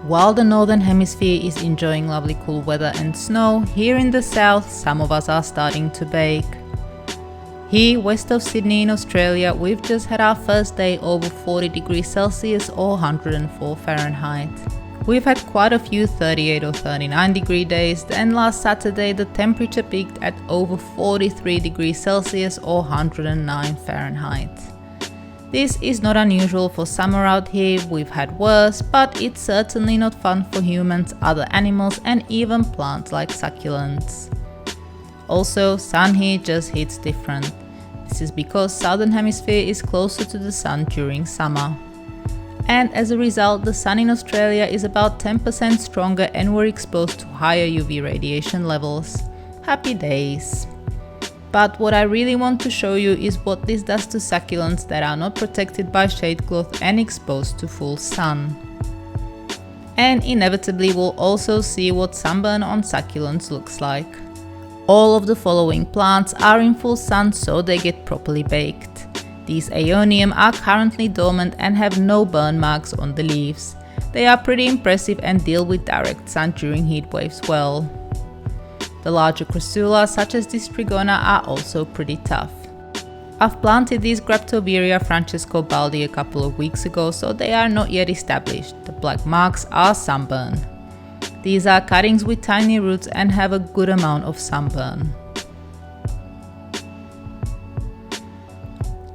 While the northern hemisphere is enjoying lovely cool weather and snow, here in the south some of us are starting to bake. Here west of Sydney in Australia, we've just had our first day over 40 degrees Celsius or 104 Fahrenheit. We've had quite a few 38 or 39 degree days, and last Saturday the temperature peaked at over 43 degrees Celsius or 109 Fahrenheit. This is not unusual for summer out here, we've had worse, but it's certainly not fun for humans, other animals and even plants like succulents. Also, sun here just hits different. This is because southern hemisphere is closer to the sun during summer. And as a result, the sun in Australia is about 10% stronger and we're exposed to higher UV radiation levels. Happy days! But what I really want to show you is what this does to succulents that are not protected by shade cloth and exposed to full sun. And inevitably we'll also see what sunburn on succulents looks like. All of the following plants are in full sun so they get properly baked. These aeonium are currently dormant and have no burn marks on the leaves. They are pretty impressive and deal with direct sun during heat waves well. The larger crassula such as this trigona are also pretty tough. I've planted these Graptoveria francescobaldi a couple of weeks ago, so they are not yet established. The black marks are sunburn. These are cuttings with tiny roots and have a good amount of sunburn.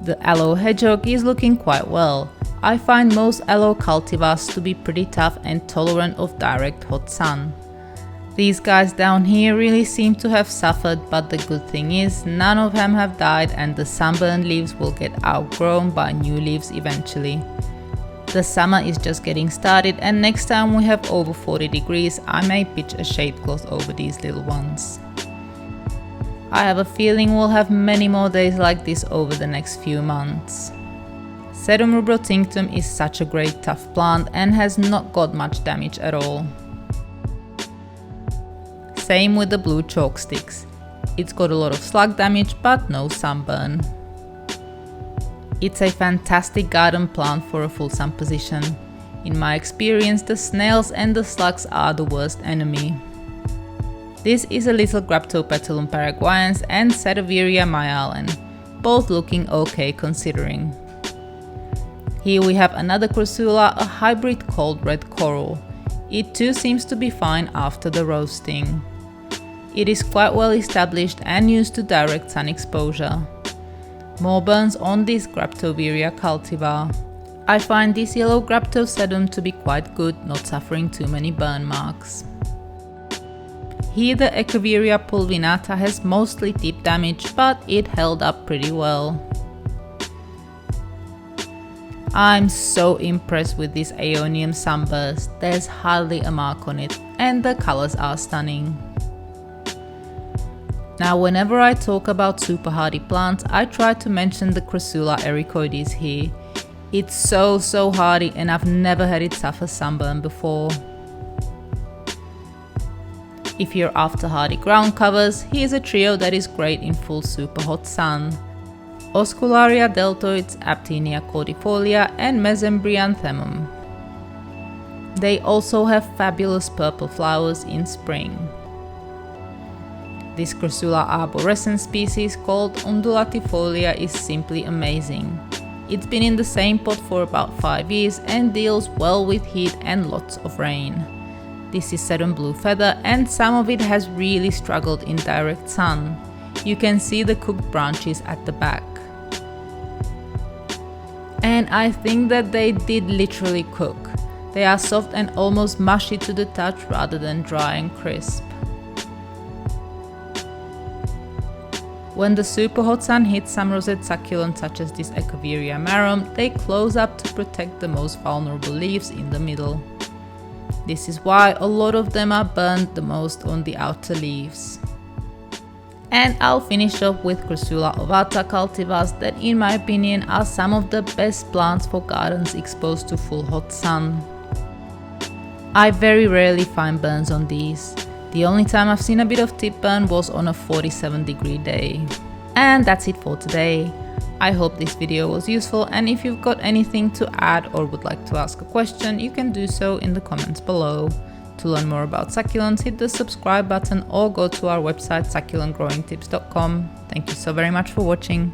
The aloe hedgehog is looking quite well. I find most aloe cultivars to be pretty tough and tolerant of direct hot sun. These guys down here really seem to have suffered, but the good thing is none of them have died and the sunburned leaves will get outgrown by new leaves eventually. The summer is just getting started and next time we have over 40 degrees I may pitch a shade cloth over these little ones. I have a feeling we'll have many more days like this over the next few months. Sedum rubrotinctum is such a great tough plant and has not got much damage at all. Same with the blue chalk sticks. It's got a lot of slug damage but no sunburn. It's a fantastic garden plant for a full sun position. In my experience, the snails and the slugs are the worst enemy. This is a little Graptopetalum paraguayans and Setaveria myalen, both looking okay considering. Here we have another crassula, a hybrid cold red coral. It too seems to be fine after the roasting. It is quite well established and used to direct sun exposure. More burns on this Graptoveria cultivar. I find this yellow Graptosedum to be quite good, not suffering too many burn marks. Here the Echeveria pulvinata has mostly tip damage, but it held up pretty well. I'm so impressed with this Aeonium sunburst, there's hardly a mark on it and the colors are stunning. Now whenever I talk about super hardy plants, I try to mention the Crassula ericoides here. It's so hardy and I've never had it suffer sunburn before. If you're after hardy ground covers, here's a trio that is great in full super hot sun. Oscularia deltoides, Aptenia cordifolia and Mesembryanthemum. They also have fabulous purple flowers in spring. This Crassula arborescens species called Undulatifolia is simply amazing. It's been in the same pot for about 5 years and deals well with heat and lots of rain. This is Sedum blue feather and some of it has really struggled in direct sun. You can see the cooked branches at the back. And I think that they did literally cook. They are soft and almost mushy to the touch rather than dry and crisp. When the super hot sun hits some rosette succulents such as this Echeveria marum, they close up to protect the most vulnerable leaves in the middle. This is why a lot of them are burned the most on the outer leaves. And I'll finish up with Crassula ovata cultivars that in my opinion are some of the best plants for gardens exposed to full hot sun. I very rarely find burns on these. The only time I've seen a bit of tip burn was on a 47 degree day. And that's it for today. I hope this video was useful, and if you've got anything to add or would like to ask a question, you can do so in the comments below. To learn more about succulents, hit the subscribe button or go to our website succulentgrowingtips.com. Thank you so very much for watching.